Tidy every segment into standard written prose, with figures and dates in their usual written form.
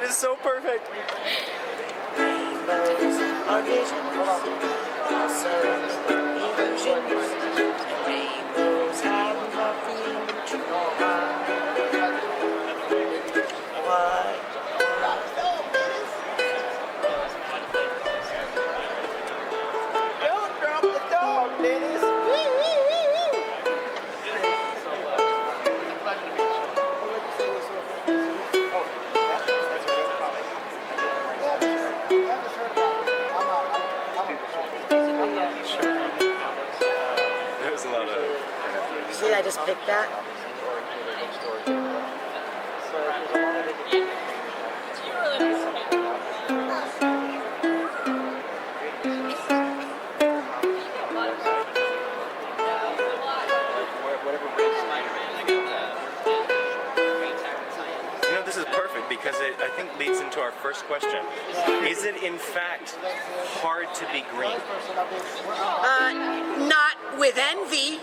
is so perfect. Rainbows are visions, also illusions. Rainbows have nothing to hide. Why? Don't drop the dog, Dennis. There's a lot of... See, I just picked that. This is perfect because it, I think, leads into our first question. Is it, in fact, hard to be green? Not with envy.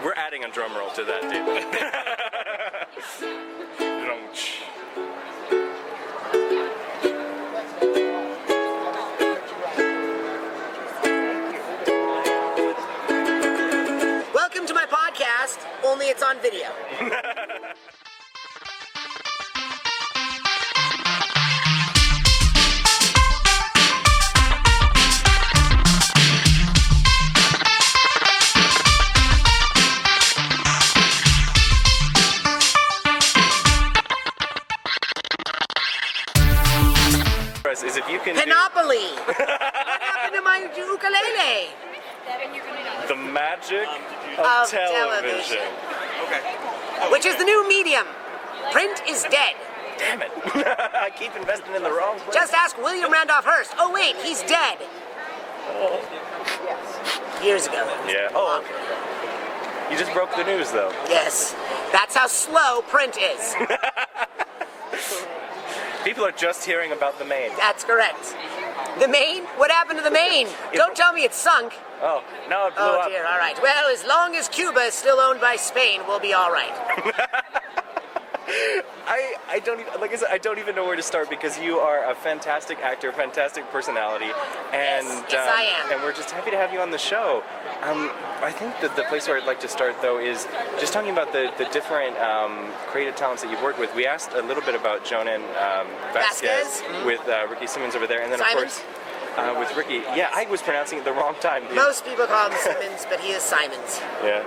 We're adding a drum roll to that, dude. Welcome to my podcast, only it's on video. Is if you can Monopoly. What happened to my ukulele? the magic of television. Okay. Which is the new medium. Print is dead. Damn it. I keep investing in the wrong place. Just ask William Randolph Hearst. Oh wait, he's dead. Years ago. Yeah. Oh. You just broke the news, though. Yes. That's how slow print is. People are just hearing about the Maine. That's correct. The Maine? What happened to the Maine? Don't tell me it's sunk. Oh, no, it blew up. Oh, dear, all right. Well, as long as Cuba is still owned by Spain, we'll be all right. I don't even, like I said, I don't even know where to start because you are a fantastic actor, fantastic personality, and yes, I am. And we're just happy to have you on the show. I think that the place where I'd like to start, though, is just talking about the different creative talents that you've worked with. We asked a little bit about Jonan Vasquez with Ricky Simmons over there, and then Simons? of course with Ricky. Yeah, I was pronouncing it the wrong time. Most people call him Simmons, but he is Simons. Yeah.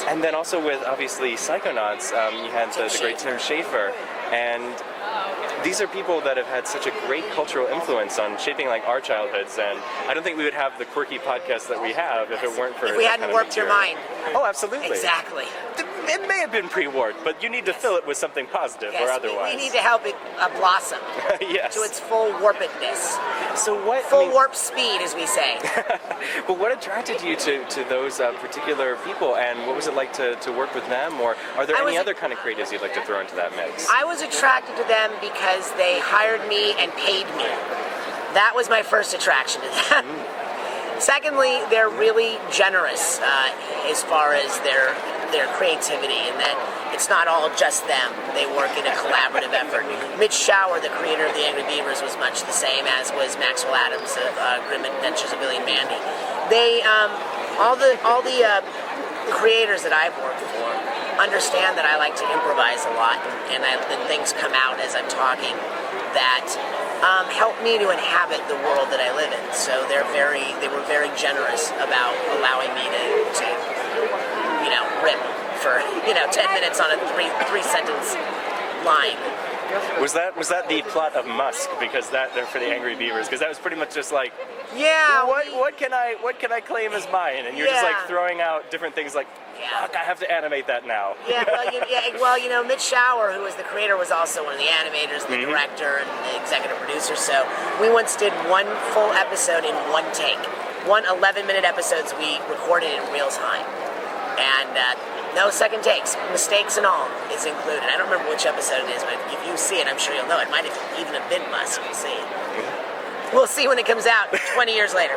And then also with, obviously, Psychonauts, you had the great Tim Schafer. And these are people that have had such a great cultural influence on shaping, like, our childhoods. And I don't think we would have the quirky podcast that we have if it weren't for... If we hadn't warped your mind. Oh, absolutely. Exactly. It may have been pre-warped, but you need to fill it with something positive or otherwise. We need to help it blossom yes. to its full warpedness. So what? Full warp speed, as we say. But what attracted you to those particular people, and what was it like to work with them? Or are there any other kind of creatives you'd like to throw into that mix? I was attracted to them because they hired me and paid me. That was my first attraction to them. Secondly, they're really generous as far as their creativity, and that it's not all just them. They work in a collaborative effort. Mitch Schauer, the creator of the Angry Beavers, was much the same, as was Maxwell Adams of Grim Adventures of Billy and Mandy. They, all the creators that I've worked for understand that I like to improvise a lot, and things come out as I'm talking that help me to inhabit the world that I live in. So they were very generous about allowing me to rip for 10 minutes on a three sentence line. Was that the plot of Musk? Because they're for the Angry Beavers. Because that was pretty much just like, yeah. What can I claim as mine? And you're just like throwing out different things like, fuck, I have to animate that now. Yeah, well, Mitch Schauer, who was the creator, was also one of the animators, the director, and the executive producer. So we once did one full episode in one take. 11-minute episodes we recorded in real time. And no second takes, mistakes and all is included. I don't remember which episode it is, but if you see it, I'm sure you'll know. It might have even have been Musk. We'll see. We'll see when it comes out 20 years later.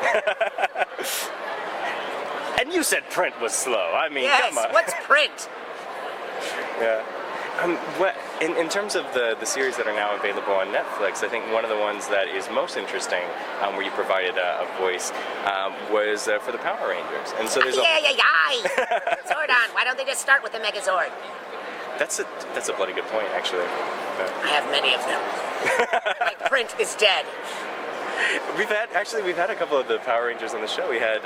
And you said print was slow. I mean, yes, come on. What's print? Yeah. In terms of the series that are now available on Netflix, I think one of the ones that is most interesting, where you provided a voice, was for the Power Rangers. And so there's Zordon, why don't they just start with the Megazord? That's a bloody good point, actually. I have many of them. My print is dead. We've had a couple of the Power Rangers on the show. We had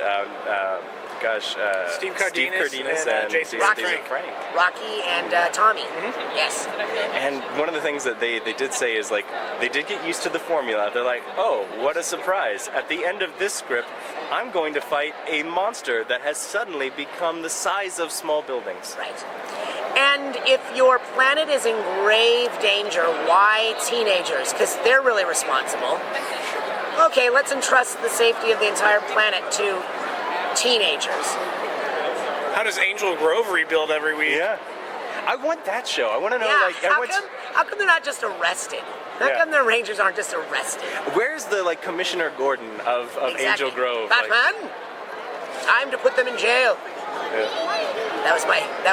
Steve Cardenas and Jason Frank. Rocky and Tommy. Mm-hmm. Yes. And one of the things that they did say is, like, they did get used to the formula. They're like, oh, what a surprise. At the end of this script, I'm going to fight a monster that has suddenly become the size of small buildings. Right. And if your planet is in grave danger, why teenagers? Because they're really responsible. Okay, let's entrust the safety of the entire planet to teenagers. How does Angel Grove rebuild every week? Yeah. I want that show. I want to know, how come they're not just arrested? How come the Rangers aren't just arrested? Where's the, Commissioner Gordon of exactly. Angel Grove? Batman? Time to put them in jail. Yeah. That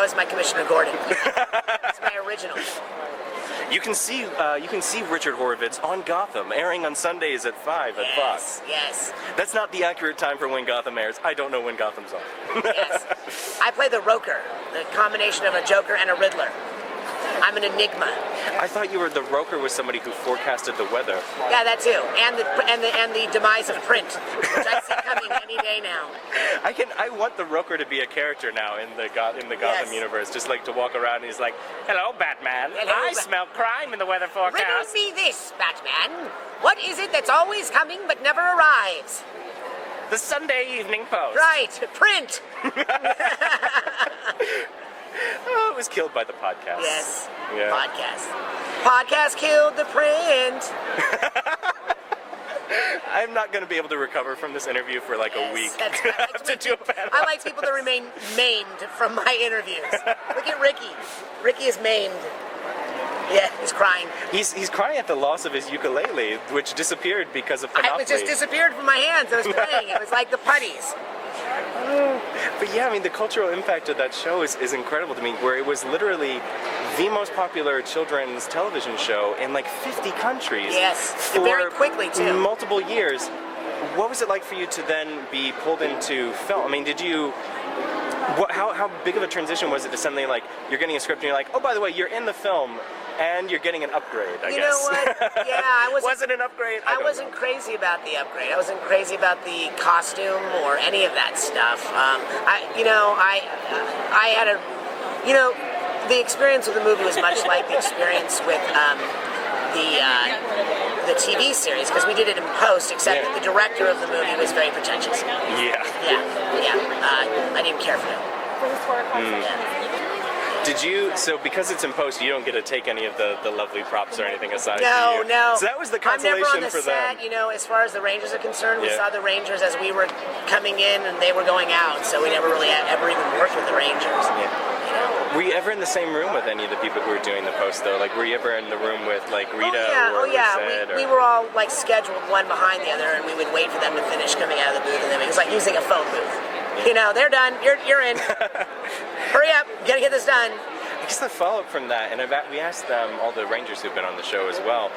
was my Commissioner Gordon. That's my original. You can see Richard Horvitz on Gotham, airing on Sundays at 5 at Fox. Yes. That's not the accurate time for when Gotham airs. I don't know when Gotham's on. Yes. I play the Roker, the combination of a Joker and a Riddler. I'm an enigma. I thought the Roker was somebody who forecasted the weather. Yeah, that too, and the demise of print, which I see coming any day now. I want the Roker to be a character now in the Gotham universe, just like to walk around and he's like, "Hello, Batman. I smell crime in the weather forecast." Riddle me this, Batman. What is it that's always coming but never arrives? The Sunday Evening Post. Right, print. Oh, it was killed by the podcast. Yes. Yeah. Podcast killed the print. I'm not going to be able to recover from this interview for a week. I like people to remain maimed from my interviews. Look at Ricky. Ricky is maimed. Yeah, he's crying. He's crying at the loss of his ukulele, which disappeared because of Panoply. It just disappeared from my hands. I was playing. It was like the putties. But yeah, I mean, the cultural impact of that show is incredible to me, where it was literally the most popular children's television show in 50 countries. Yes, for very quickly too. Multiple years. What was it like for you to then be pulled into film? I mean, how big of a transition was it to suddenly you're getting a script and you're like, oh, by the way, you're in the film and you're getting an upgrade, I guess. You know what? Yeah, I wasn't. Was it an upgrade? I wasn't crazy about the upgrade. I wasn't crazy about the costume or any of that stuff. The experience with the movie was much like the experience with the TV series, because we did it in post, except that the director of the movie was very pretentious. Yeah. I didn't care for him. Did you, so because it's in post, you don't get to take any of the lovely props or anything aside? No. So that was the consolation I'm never on the for set, them. as far as the Rangers are concerned, we saw the Rangers as we were coming in and they were going out, so we never really ever even worked with the Rangers. Yeah. Were you ever in the same room with any of the people who were doing the post, though? Were you ever in the room with, Rita or Lisette? We were all, scheduled one behind the other, and we would wait for them to finish coming out of the booth, and then it was like using a phone booth. They're done. You're in. Hurry up. Gotta get this done. I guess the follow-up from that, and we asked all the Rangers who've been on the show as well,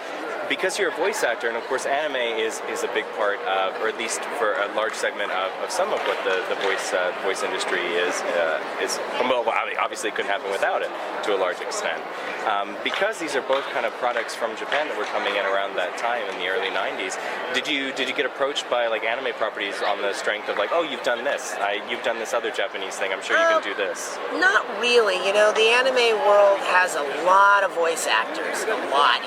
because you're a voice actor, and of course anime is a big part of, or at least for a large segment of some of what the voice industry is well, obviously it couldn't happen without it to a large extent. Because these are both kind of products from Japan that were coming in around that time in the early 90s, did you get approached by anime properties on the strength of oh, you've done this, you've done this other Japanese thing, I'm sure you can do this? Not really. The anime world has a lot of voice actors, a lot.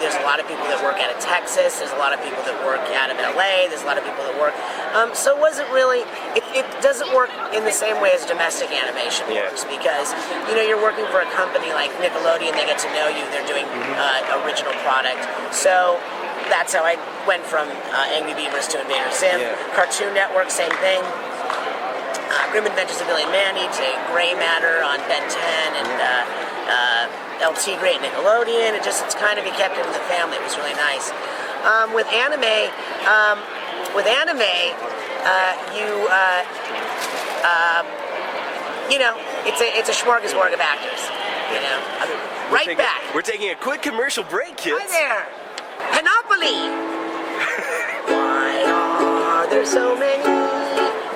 There's a lot of people that work out of Texas, there's a lot of people that work out of LA, there's a lot of people that work, so it wasn't really, it doesn't work in the same way as domestic animation works, because, you're working for a company like Nickelodeon, they get to know you, they're doing original product, so that's how I went from Angry Beavers to Invader Sim. Cartoon Network, same thing. Grim Adventures of Billy and Mandy to Gray Matter on Ben 10 and El Tigre at Nickelodeon. It's kind of, kept it in the family. It was really nice. With anime, it's a smorgasbord of actors. You know, I'll be right back. We're taking a quick commercial break, kids. Hi there. Panoply. Why are there so many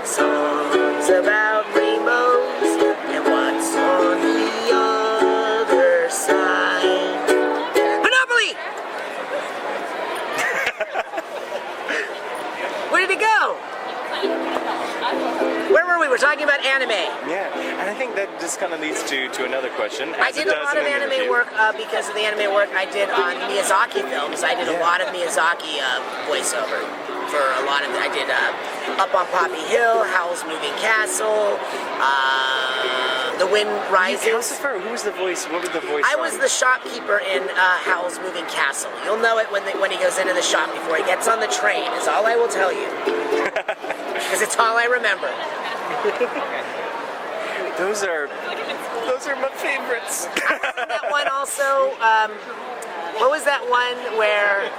songs about rainbows? And what's on the other side? Panoply. Where did it go? Where were we? We're talking about anime. Yeah, and I think that just kind of leads to another question. I did a lot of anime work because of the anime work I did on Miyazaki films. I did a lot of Miyazaki voiceover for a lot of. I did Up on Poppy Hill, Howl's Moving Castle, The Wind Rises. Who was the voice? What was the voice? I was the shopkeeper in Howl's Moving Castle. You'll know it when he goes into the shop before he gets on the train. Is all I will tell you. Because it's all I remember. Those are my favorites. That one also. What was that one where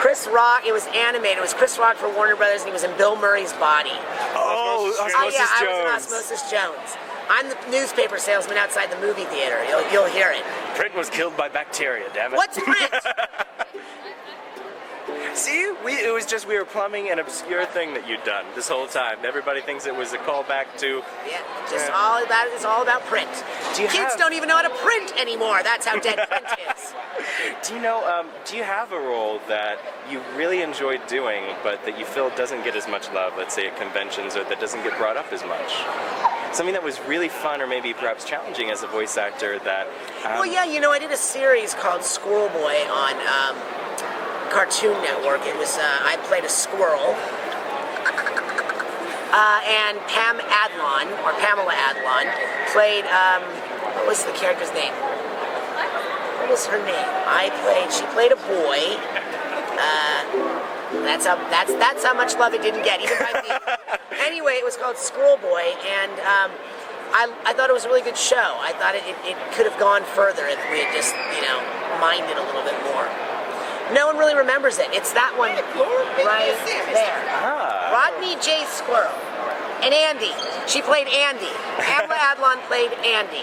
Chris Rock? It was animated. It was Chris Rock for Warner Brothers, and he was in Bill Murray's body. Osmosis yeah, Jones. I was in Osmosis Jones. I'm the newspaper salesman outside the movie theater. You'll hear it. Print was killed by bacteria. Damn it. What's print? See, it was just we were plumbing an obscure thing that you'd done this whole time. Everybody thinks it was a callback to. Yeah, all about it's all about print. Kids don't even know how to print anymore. That's how dead print is. Do you have a role that you really enjoyed doing, but that you feel doesn't get as much love, let's say at conventions, or that doesn't get brought up as much? Something that was really fun, or maybe perhaps challenging as a voice actor. That. Well, yeah, I did a series called Squirrel Boy on. Cartoon Network. It was I played a squirrel, and Pamela Adlon played what was the character's name? What was her name? She played a boy. That's how much love it didn't get, even by me. Anyway, it was called Squirrel Boy, and I thought it was a really good show. I thought it could have gone further if we had just mined it a little bit more. No one really remembers it. It's that one right there. Rodney J. Squirrel. And Andy. She played Andy. Pamela Adlon played Andy.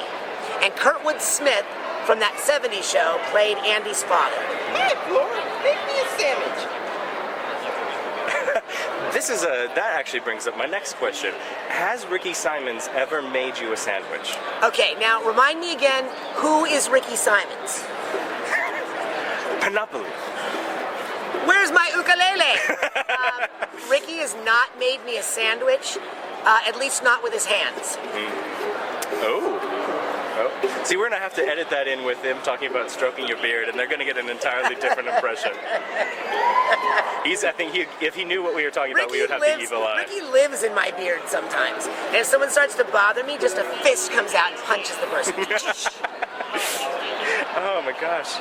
And Kurtwood Smith from that 70s show played Andy's father. Hey, Flora, make me a sandwich. That actually brings up my next question. Has Ricky Simons ever made you a sandwich? Okay, now remind me again, who is Ricky Simons? Monopoly. Where's my ukulele? Ricky has not made me a sandwich, at least not with his hands. Oh. See, we're going to have to edit that in with him talking about stroking your beard, and they're going to get an entirely different impression. I think if he knew what we were talking about, we would have the evil eye. Ricky lives in my beard sometimes. And if someone starts to bother me, just a fist comes out and punches the person. Oh my gosh.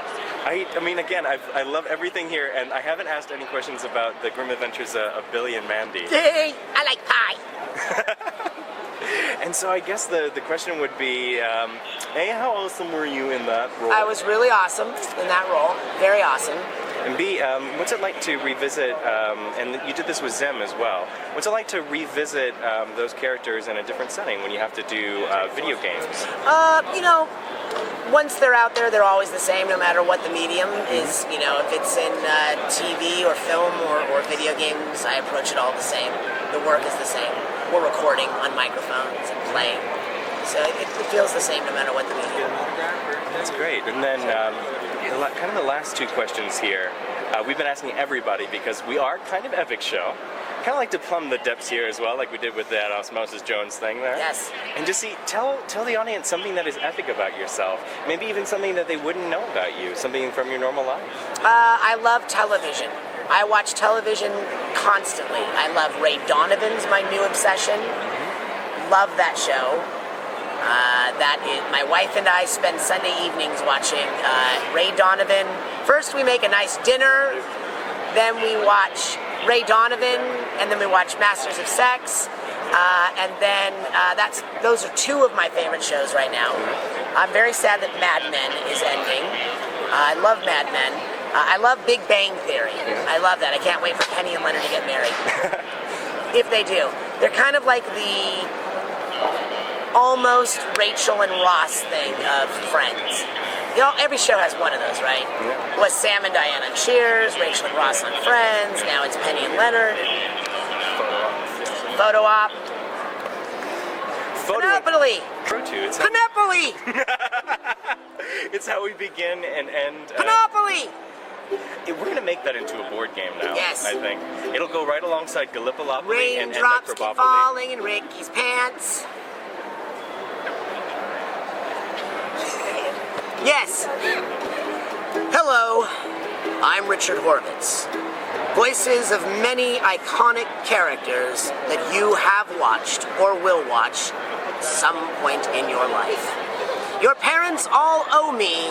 I mean, again, I love everything here, and I haven't asked any questions about the Grim Adventures of Billy and Mandy. Hey, I like pie. And so I guess the question would be, A, how awesome were you in that role? I was really awesome in that role. Very awesome. And B, what's it like to revisit, and you did this with Zem as well, what's it like to revisit those characters in a different setting when you have to do video games? Once they're out there, they're always the same, no matter what the medium is. If it's in TV or film or video games, I approach it all the same. The work is the same. We're recording on microphones and playing. So it feels the same no matter what the medium. That's great. And then kind of the last two questions here. We've been asking everybody because we are kind of epic show. Kind of like to plumb the depths here as well, like we did with that Osmosis Jones thing there. Yes. And just tell the audience something that is epic about yourself. Maybe even something that they wouldn't know about you, something from your normal life. I love television. I watch television constantly. I love Ray Donovan's my new obsession. Love that show. My wife and I spend Sunday evenings watching Ray Donovan. First we make a nice dinner, then we watch Ray Donovan, and then we watch Masters of Sex, and then those are two of my favorite shows right now. I'm very sad that Mad Men is ending. I love Mad Men. I love Big Bang Theory. I love that. I can't wait for Penny and Leonard to get married. If they do. They're kind of like the almost Rachel and Ross thing of Friends. You know, every show has one of those, right? Yeah. It was Sam and Diane on Cheers, Rachel and Ross on Friends, now it's Penny and Leonard. Photo op. Panoply! Panoply! It's how we begin and end. Panoply! We're going to make that into a board game now, Yes. I think. It'll go right alongside Gallipoli and Raindrops keep Necropopoly. falling in Ricky's pants. Yes. Hello, I'm Richard Horvitz. Voices of many iconic characters that you have watched or will watch at some point in your life. Your parents all owe me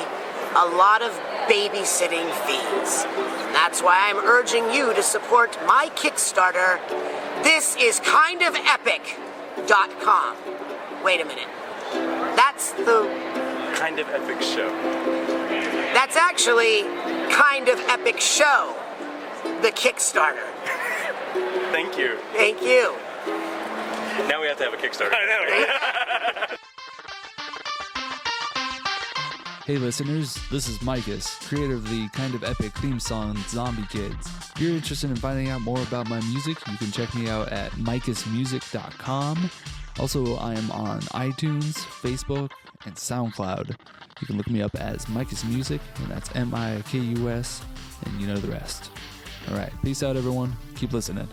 a lot of babysitting fees. And that's why I'm urging you to support my Kickstarter. This is kindofelpic.com. Wait a minute. That's the... Kind of epic show. That's actually Kind of Epic Show, the Kickstarter. Thank you. Thank you. Now we have to have a Kickstarter. I know. Hey listeners, this is Micus, creator of the Kind of Epic theme song Zombie Kids. If you're interested in finding out more about my music, you can check me out at micusmusic.com. Also, I am on iTunes, Facebook, and SoundCloud. You can look me up as Micus Music, and that's Mikus, and you know the rest. Alright, peace out everyone. Keep listening.